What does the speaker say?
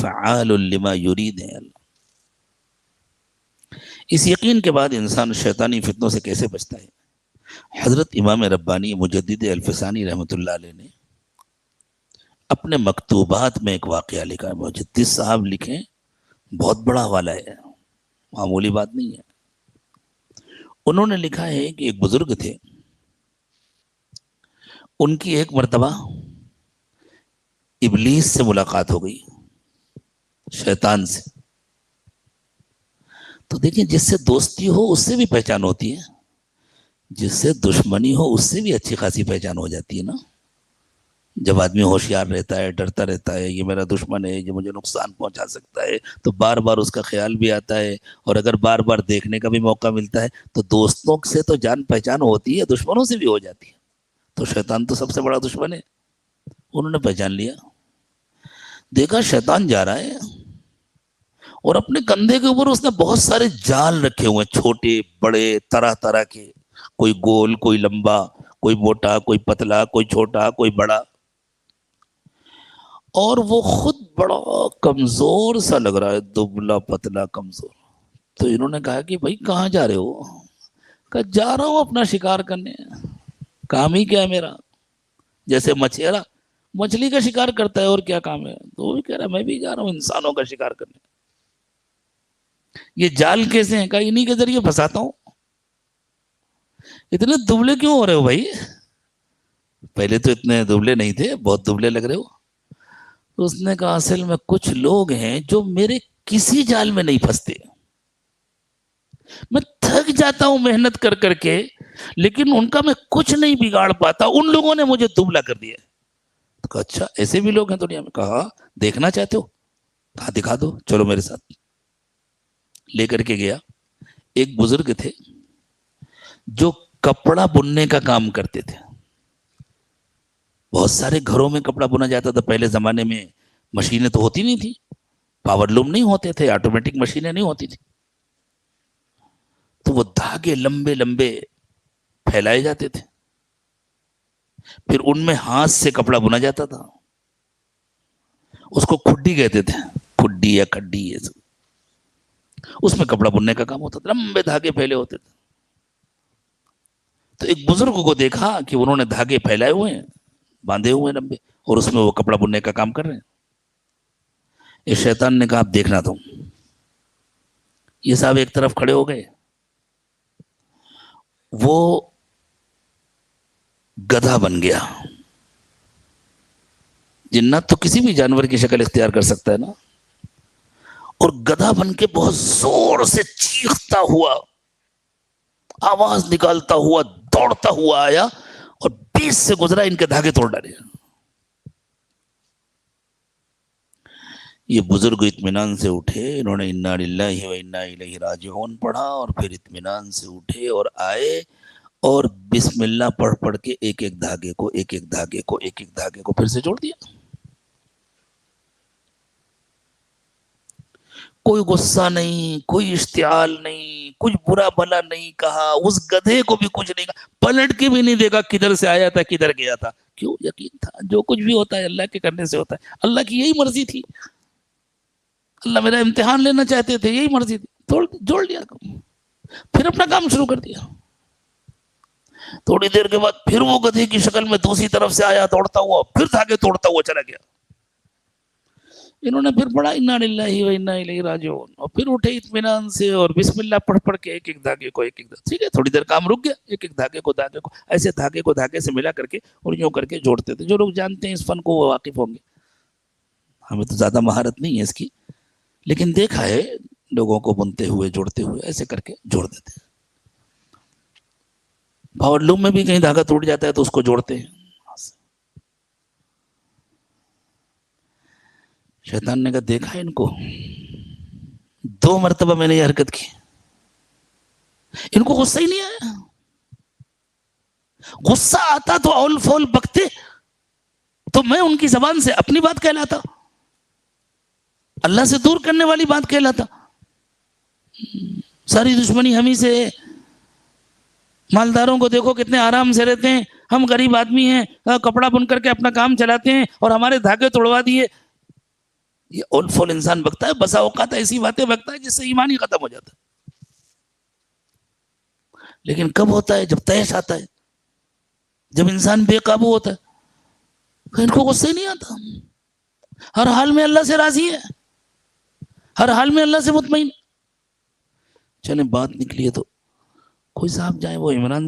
فعال لما یرید ہے اللہ۔ اس یقین کے بعد انسان شیطانی فتنوں سے کیسے بچتا ہے؟ حضرت امام ربانی مجدد الفسانی رحمۃ اللہ علیہ نے اپنے مکتوبات میں ایک واقعہ لکھا ہے، مجدد صاحب لکھیں، بہت بڑا حوالہ ہے، معمولی بات نہیں ہے۔ انہوں نے لکھا ہے کہ ایک بزرگ تھے، ان کی ایک مرتبہ ابلیس سے ملاقات ہو گئی، شیطان سے۔ تو دیکھیں، جس سے دوستی ہو اس سے بھی پہچان ہوتی ہے، جس سے دشمنی ہو اس سے بھی اچھی خاصی پہچان ہو جاتی ہے نا۔ جب آدمی ہوشیار رہتا ہے، ڈرتا رہتا ہے، یہ میرا دشمن ہے، یہ مجھے نقصان پہنچا سکتا ہے، تو بار بار اس کا خیال بھی آتا ہے، اور اگر بار بار دیکھنے کا بھی موقع ملتا ہے تو دوستوں سے تو جان پہچان ہوتی ہے، دشمنوں سے بھی ہو جاتی ہے۔ تو شیطان تو سب سے بڑا دشمن ہے، انہوں نے پہچان لیا۔ دیکھا شیطان جا رہا ہے اور اپنے کندھے کے اوپر اس نے بہت سارے جال رکھے ہوئے ہیں، چھوٹے بڑے طرح طرح کے، کوئی گول، کوئی لمبا، کوئی موٹا، کوئی پتلا، کوئی چھوٹا، کوئی بڑا، اور وہ خود بڑا کمزور سا لگ رہا ہے، دبلا پتلا کمزور۔ تو انہوں نے کہا کہ بھائی کہاں جا رہے ہو؟ کہا جا رہا ہوں اپنا شکار کرنے، کام ہی کیا ہے میرا، جیسے مچھیرا مچھلی کا شکار کرتا ہے، اور کیا کام ہے؟ تو وہ بھی کہہ رہا ہے میں بھی جا رہا ہوں انسانوں کا شکار کرنے۔ یہ جال کیسے ہیں؟ کہا انہی کے ذریعے پھنساتا ہوں۔ اتنے دبلے کیوں ہو رہے ہو بھائی؟ پہلے تو اتنے دبلے نہیں تھے، بہت دبلے لگ رہے ہو۔ تو اس نے کہا اصل میں کچھ لوگ ہیں جو میرے کسی جال میں نہیں پھنستے، میں تھک جاتا ہوں محنت کر کر کے، لیکن ان کا میں کچھ نہیں بگاڑ پاتا، ان لوگوں نے مجھے دبلا کر دیا۔ تو کہا اچھا ایسے بھی لوگ ہیں دنیا میں؟ کہا دیکھنا چاہتے ہو؟ کہا دکھا دو، چلو میرے ساتھ۔ لے کر کے گیا۔ ایک بزرگ تھے جو کپڑا بننے کا کام کرتے تھے، بہت سارے گھروں میں کپڑا بنا جاتا تھا پہلے زمانے میں، مشینیں تو ہوتی نہیں تھی، پاور لوم نہیں ہوتے تھے، آٹومیٹک مشینیں نہیں ہوتی تھی، تو وہ دھاگے لمبے لمبے پھیلائے جاتے تھے، پھر ان میں ہاتھ سے کپڑا بنا جاتا تھا، اس کو کھڈی کہتے تھے، کھڈی یا کھڈی، یہ سب اس میں کپڑا بننے کا کام ہوتا تھا، لمبے دھاگے پھیلے ہوتے تھے۔ تو ایک بزرگ کو دیکھا کہ انہوں نے دھاگے پھیلائے ہوئے ہیں، باندھے ہوئے ہیں لمبے، اور اس میں وہ کپڑا بننے کا کام کر رہے ہیں۔ اس شیطان نے کہا آپ دیکھنا تم۔ یہ صاحب ایک طرف کھڑے ہو گئے، وہ گدھا بن گیا۔ جنات تو کسی بھی جانور کی شکل اختیار کر سکتا ہے نا، اور گدھا بن کے بہت زور سے چیختا ہوا، آواز نکالتا ہوا، دوڑتا ہوا آیا اور بیچ سے گزرا، ان کے دھاگے توڑ ڈالے۔ یہ بزرگ اطمینان سے اٹھے، انہوں نے انا للہ و انا الیہ راجعون پڑھا، اور پھر اطمینان سے اٹھے اور آئے، اور بسم اللہ پڑھ پڑھ کے ایک ایک دھاگے کو، ایک ایک دھاگے کو، ایک ایک دھاگے کو پھر سے جوڑ دیا۔ کوئی غصہ نہیں، کوئی اشتعال نہیں، کچھ برا بھلا نہیں کہا، اس گدھے کو بھی کچھ نہیں کہا، پلٹ کے بھی نہیں دیکھا کدھر سے آیا تھا کدھر گیا تھا۔ کیوں؟ یقین تھا جو کچھ بھی ہوتا ہے اللہ کے کرنے سے ہوتا ہے، اللہ کی یہی مرضی تھی، اللہ میرا امتحان لینا چاہتے تھے، یہی مرضی تھی، جوڑ لیا، پھر اپنا کام شروع کر دیا۔ تھوڑی دیر کے بعد پھر وہ گدھے کی شکل میں دوسری طرف سے آیا دوڑتا ہوا، پھر دھاگے توڑتا ہوا چلا گیا۔ انہوں نے پھر پڑھا انا للہ و انا الیہ راجعون، اور پھر اٹھے اطمینان سے اور بسم اللہ پڑھ پڑھ کے ایک ایک دھاگے کو، ایک ایک دھاگے، ٹھیک ہے تھوڑی دیر کام رک گیا، ایک ایک دھاگے کو ایسے دھاگے کو دھاگے سے ملا کر کے اور یوں کر کے جوڑتے تھے۔ جو لوگ جانتے ہیں اس فن کو وہ واقف ہوں گے، ہمیں تو زیادہ مہارت نہیں ہے اس کی، لیکن دیکھا ہے لوگوں کو بنتے ہوئے جوڑتے ہوئے، ایسے کر کے جوڑ دیتے ہیں۔ پاور لوم میں بھی کہیں دھاگا ٹوٹ جاتا ہے تو اس کو جوڑتے ہیں۔ شیطان نے کہا دیکھا ان کو، 2 مرتبہ میں نے یہ حرکت کی، ان کو غصہ ہی نہیں آیا، غصہ آتا تو اول فول بکتے تو میں ان کی زبان سے اپنی بات کہلاتا، اللہ سے دور کرنے والی بات کہلاتا۔ ساری دشمنی ہمیں سے ہے، مالداروں کو دیکھو کتنے آرام سے رہتے ہیں، ہم غریب آدمی ہیں، کپڑا بن کر کے اپنا کام چلاتے ہیں اور ہمارے دھاگے توڑوا دیے۔ یہ اول فول انسان بکتا ہے، بسا اوقات ایسی باتیں بکتا ہے جس سے ایمان ہی ختم ہو جاتا ہے. لیکن کب ہوتا ہے؟ جب تیش آتا ہے، جب انسان بے قابو ہوتا ہے. ان کو غصے نہیں آتا، ہر حال میں اللہ سے راضی ہے، ہر حال میں اللہ سے مطمئن. چلیں بات نکلی ہے تو کوئی صاحب جائیں وہ عمران